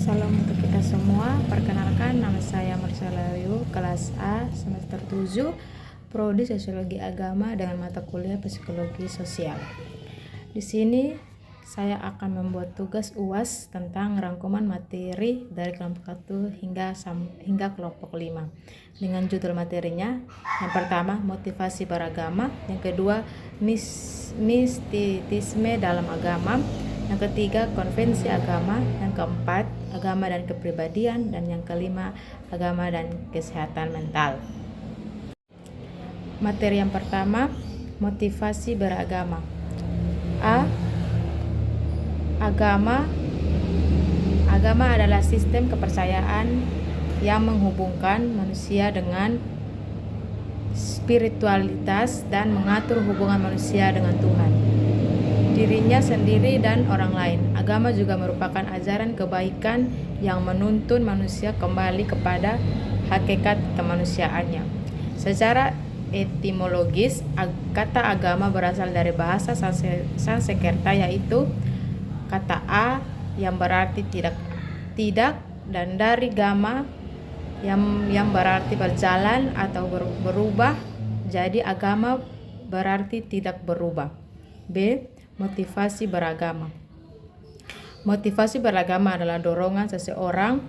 Salam untuk kita semua. Perkenalkan, nama saya Marcella Liu, kelas A, semester 7, Prodi Sosiologi Agama dengan mata kuliah Psikologi Sosial. Di sini saya akan membuat tugas UAS tentang rangkuman materi dari kelompok 1 hingga kelompok 5. Dengan judul materinya, yang pertama motivasi beragama, yang kedua mistisisme dalam agama, yang ketiga konvensi agama, yang keempat agama dan kepribadian, dan yang kelima agama dan kesehatan mental. Materi yang pertama, motivasi beragama. A. Agama adalah sistem kepercayaan yang menghubungkan manusia dengan spiritualitas dan mengatur hubungan manusia dengan Tuhan, dirinya sendiri dan orang lain. Agama juga merupakan ajaran kebaikan yang menuntun manusia kembali kepada hakikat kemanusiaannya. Secara etimologis, kata agama berasal dari bahasa Sanskerta, yaitu kata a yang berarti tidak, dan dari gama yang berarti berjalan atau berubah. Jadi agama berarti tidak berubah. B. Motivasi beragama. Motivasi beragama adalah dorongan seseorang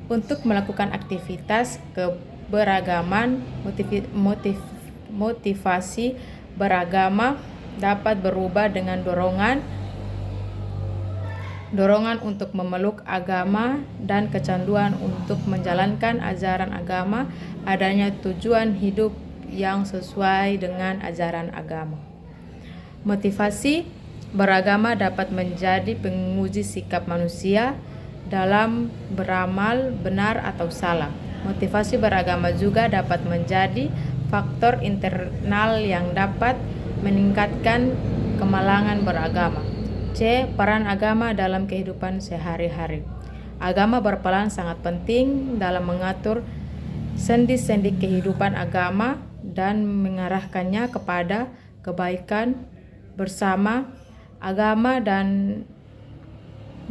untuk melakukan aktivitas keberagaman. Motivasi beragama dapat berubah dengan dorongan untuk memeluk agama dan kecanduan untuk menjalankan ajaran agama, adanya tujuan hidup yang sesuai dengan ajaran agama. Motivasi beragama dapat menjadi penguji sikap manusia dalam beramal benar atau salah. Motivasi beragama juga dapat menjadi faktor internal yang dapat meningkatkan kemalangan beragama. C. Peran agama dalam kehidupan sehari-hari. Agama berperan sangat penting dalam mengatur sendi-sendi kehidupan agama dan mengarahkannya kepada kebaikan bersama. Agama dan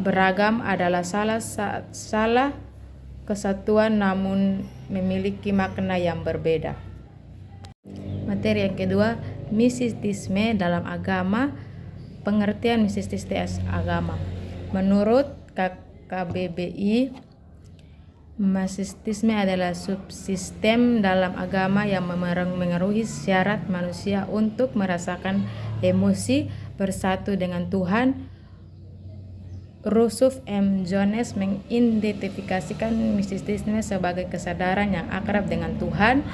beragam adalah salah kesatuan namun memiliki makna yang berbeda. Materi yang kedua, mistisisme dalam agama. Pengertian mistisisme agama. Menurut KBBI, mistisisme adalah subsistem dalam agama yang memengaruhi syarat manusia untuk merasakan emosi bersatu dengan Tuhan. Rousseau M. Jones mengidentifikasikan mistisisme sebagai kesadaran yang akrab dengan Tuhan.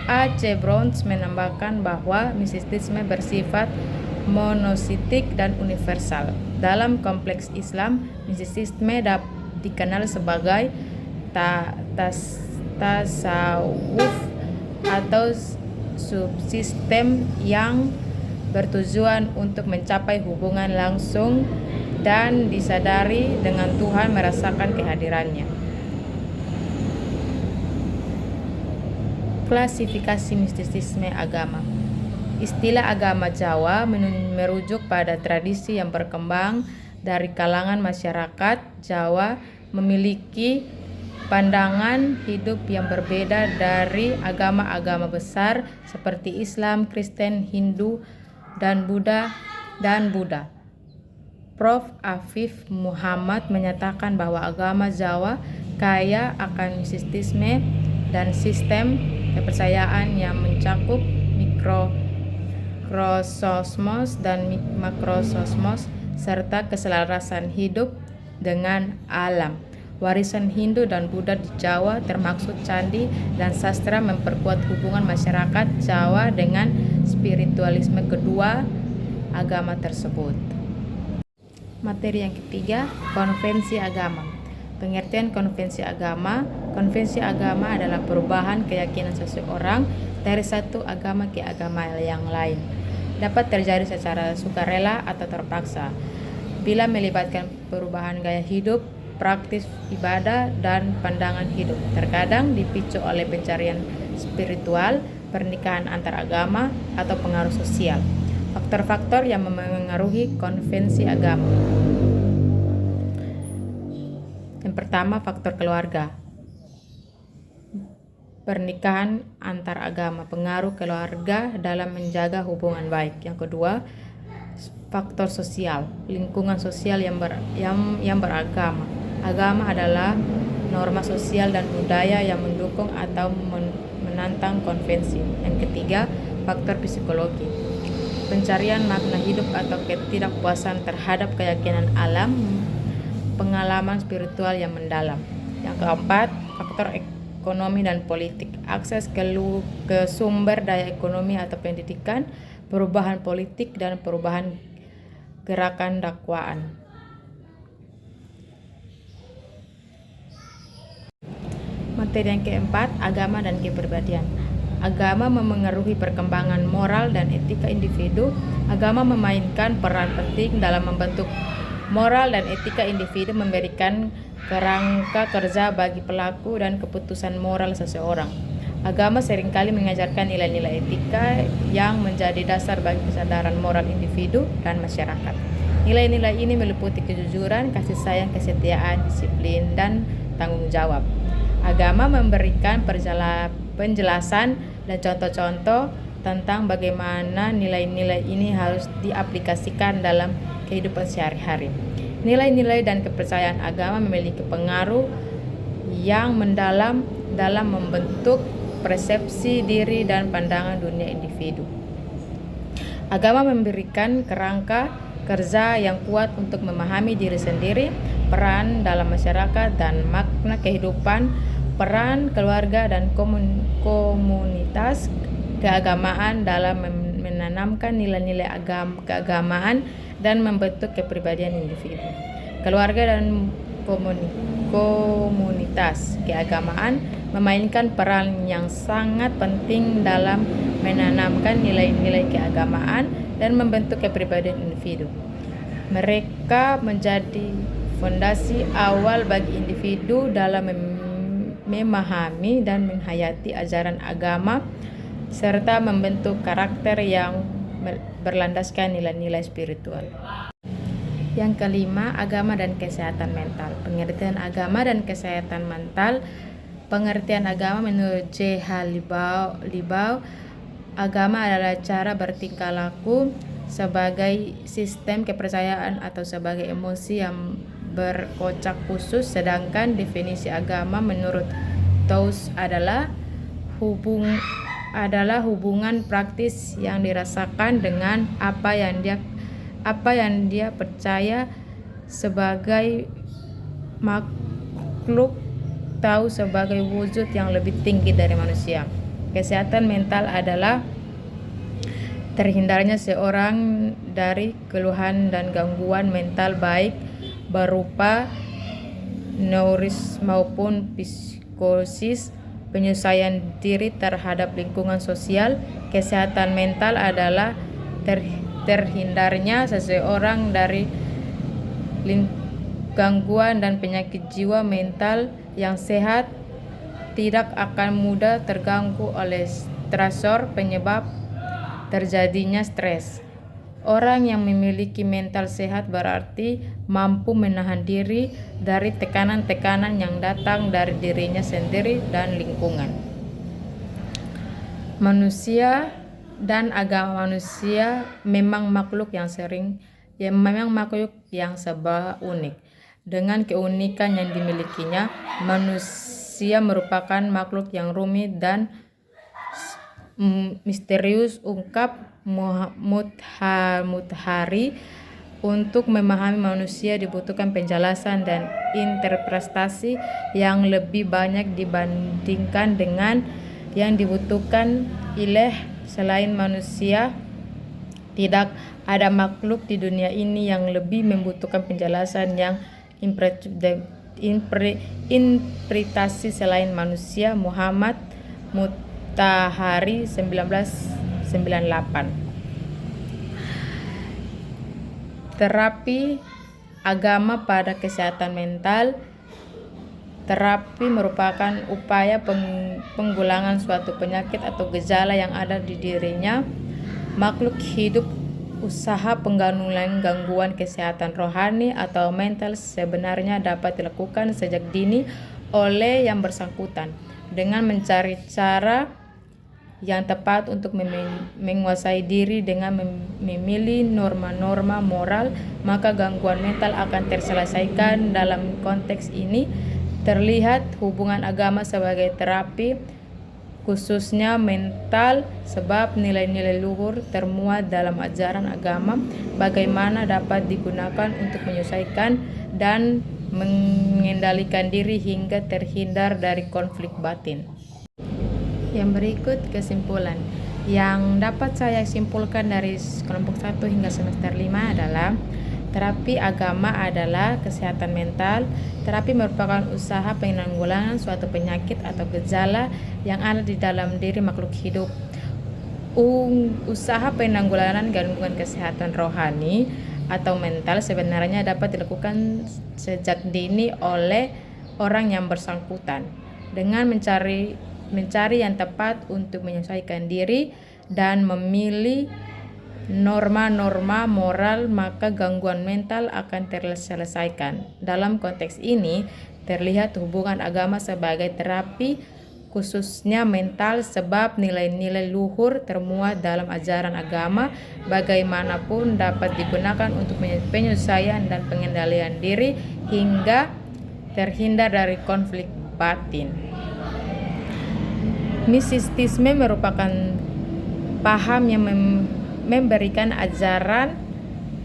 A. C. Browns menambahkan bahwa mistisisme bersifat monositik dan universal. Dalam kompleks Islam, mistisisme dikenal sebagai tasawuf atau subsistem yang bertujuan untuk mencapai hubungan langsung dan disadari dengan Tuhan, merasakan kehadirannya. Klasifikasi mistisisme agama. Istilah agama Jawa merujuk pada tradisi yang berkembang dari kalangan masyarakat Jawa, memiliki pandangan hidup yang berbeda dari agama-agama besar seperti Islam, Kristen, Hindu, dan Buddha. Prof. Afif Muhammad menyatakan bahwa agama Jawa kaya akan mistisisme dan sistem kepercayaan yang mencakup mikrokosmos dan makrokosmos serta keselarasan hidup dengan alam. Warisan Hindu dan Buddha di Jawa termasuk candi dan sastra memperkuat hubungan masyarakat Jawa dengan spiritualisme kedua agama tersebut. Materi yang ketiga, konvensi agama. Pengertian konvensi agama. Konvensi agama adalah perubahan keyakinan seseorang dari satu agama ke agama yang lain. Dapat terjadi secara sukarela atau terpaksa bila melibatkan perubahan gaya hidup, praktis ibadah, dan pandangan hidup. Terkadang dipicu oleh pencarian spiritual, pernikahan antar agama, atau pengaruh sosial. Faktor-faktor yang memengaruhi konvensi agama. Yang Yang pertama, faktor keluarga. Pernikahan antar agama, pengaruh keluarga dalam menjaga hubungan baik. Yang kedua, faktor sosial, lingkungan sosial yang beragama. Agama adalah norma sosial dan budaya yang mendukung atau menantang konvensi. Yang ketiga, faktor psikologi, pencarian makna hidup atau ketidakpuasan terhadap keyakinan alam, pengalaman spiritual yang mendalam. Yang keempat, faktor ekonomi dan politik, akses ke sumber daya ekonomi atau pendidikan, perubahan politik dan perubahan gerakan dakwaan. Materi yang keempat, agama dan kepribadian. Agama memengaruhi perkembangan moral dan etika individu. Agama memainkan peran penting dalam membentuk moral dan etika individu, memberikan kerangka kerja bagi pelaku dan keputusan moral seseorang. Agama seringkali mengajarkan nilai-nilai etika yang menjadi dasar bagi kesadaran moral individu dan masyarakat. Nilai-nilai ini meliputi kejujuran, kasih sayang, kesetiaan, disiplin, dan tanggung jawab. Agama memberikan penjelasan dan contoh-contoh tentang bagaimana nilai-nilai ini harus diaplikasikan dalam kehidupan sehari-hari. Nilai-nilai dan kepercayaan agama memiliki pengaruh yang mendalam dalam membentuk persepsi diri dan pandangan dunia individu. Agama memberikan kerangka kerja yang kuat untuk memahami diri sendiri, peran dalam masyarakat dan makna kehidupan, peran keluarga dan komunitas keagamaan dalam menanamkan nilai-nilai keagamaan dan membentuk kepribadian individu. Keluarga dan komunitas keagamaan memainkan peran yang sangat penting dalam menanamkan nilai-nilai keagamaan dan membentuk kepribadian individu. Mereka menjadi fondasi awal bagi individu dalam memahami dan menghayati ajaran agama serta membentuk karakter yang berlandaskan nilai-nilai spiritual. Yang kelima, agama dan kesehatan mental. Pengertian agama dan kesehatan mental. Pengertian agama menurut J.H. Libau, agama adalah cara bertingkah laku sebagai sistem kepercayaan atau sebagai emosi yang berkocak khusus, sedangkan definisi agama menurut Taus adalah hubungan praktis yang dirasakan dengan apa yang dia percaya sebagai makhluk tahu sebagai wujud yang lebih tinggi dari manusia. Kesehatan mental adalah terhindarnya seorang dari keluhan dan gangguan mental baik berupa neurosis maupun psikosis, penyesuaian diri terhadap lingkungan sosial. Kesehatan mental adalah terhindarnya seseorang dari gangguan dan penyakit jiwa. Mental yang sehat tidak akan mudah terganggu oleh stresor penyebab terjadinya stres. Orang yang memiliki mental sehat berarti mampu menahan diri dari tekanan-tekanan yang datang dari dirinya sendiri dan lingkungan. Manusia dan agama manusia memang makhluk yang serba unik. Dengan keunikan yang dimilikinya, manusia merupakan makhluk yang rumit dan misterius, ungkap Mutahari. Untuk memahami manusia dibutuhkan penjelasan dan interpretasi yang lebih banyak dibandingkan dengan yang dibutuhkan ilah selain manusia. Tidak ada makhluk di dunia ini yang lebih membutuhkan penjelasan yang interpretasi selain manusia. Muhammad Mutahari 1998. Terapi agama pada kesehatan mental. Terapi merupakan upaya penggulangan suatu penyakit atau gejala yang ada di dirinya makhluk hidup Usaha penggangguan gangguan kesehatan rohani atau mental sebenarnya dapat dilakukan sejak dini oleh yang bersangkutan dengan mencari cara yang tepat untuk menguasai diri dengan memilih norma-norma moral, maka gangguan mental akan terselesaikan. Dalam konteks ini terlihat hubungan agama sebagai terapi khususnya mental, sebab nilai-nilai luhur termuat dalam ajaran agama bagaimana dapat digunakan untuk menyelesaikan dan mengendalikan diri hingga terhindar dari konflik batin. Yang berikut kesimpulan yang dapat saya simpulkan dari kelompok 1 hingga semester 5 adalah terapi agama adalah kesehatan mental. Terapi merupakan usaha penanggulangan suatu penyakit atau gejala yang ada di dalam diri makhluk hidup. Usaha penanggulangan gangguan kesehatan rohani atau mental sebenarnya dapat dilakukan sejak dini oleh orang yang bersangkutan dengan mencari yang tepat untuk menyesuaikan diri dan memilih norma-norma moral, maka gangguan mental akan terselesaikan. Dalam konteks ini terlihat hubungan agama sebagai terapi khususnya mental, sebab nilai-nilai luhur termuat dalam ajaran agama bagaimanapun dapat digunakan untuk penyelesaian dan pengendalian diri hingga terhindar dari konflik batin. Mistisisme merupakan paham yang memberikan ajaran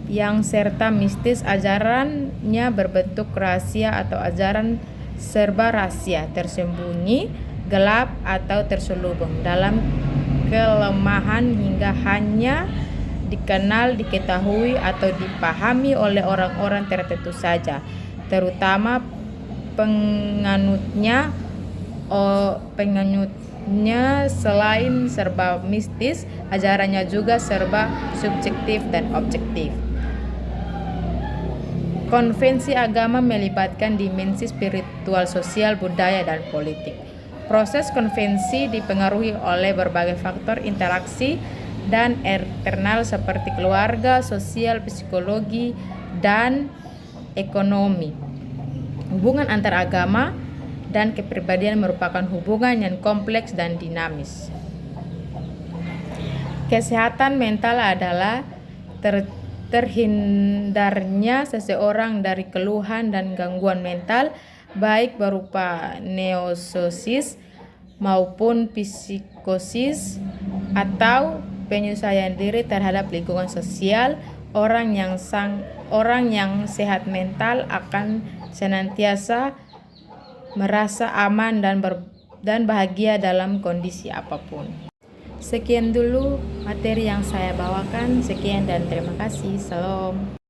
yang serta mistis. Ajarannya berbentuk rahasia atau ajaran serba rahasia, tersembunyi, gelap atau terselubung dalam kelemahan hingga hanya dikenal, diketahui atau dipahami oleh orang-orang tertentu saja, terutama penganutnya. Selain serba mistis, ajarannya juga serba subjektif dan objektif. Konvensi agama melibatkan dimensi spiritual, sosial, budaya, dan politik. Proses konvensi dipengaruhi oleh berbagai faktor interaksi dan eksternal seperti keluarga, sosial, psikologi, dan ekonomi. Hubungan antar agama dan kepribadian merupakan hubungan yang kompleks dan dinamis. Kesehatan mental adalah terhindarnya seseorang dari keluhan dan gangguan mental, baik berupa neurosis maupun psikosis atau penyesuaian diri terhadap lingkungan sosial. Orang yang sehat mental akan senantiasa merasa aman dan bahagia dalam kondisi apapun. Sekian dulu materi yang saya bawakan. Sekian dan terima kasih. Salam.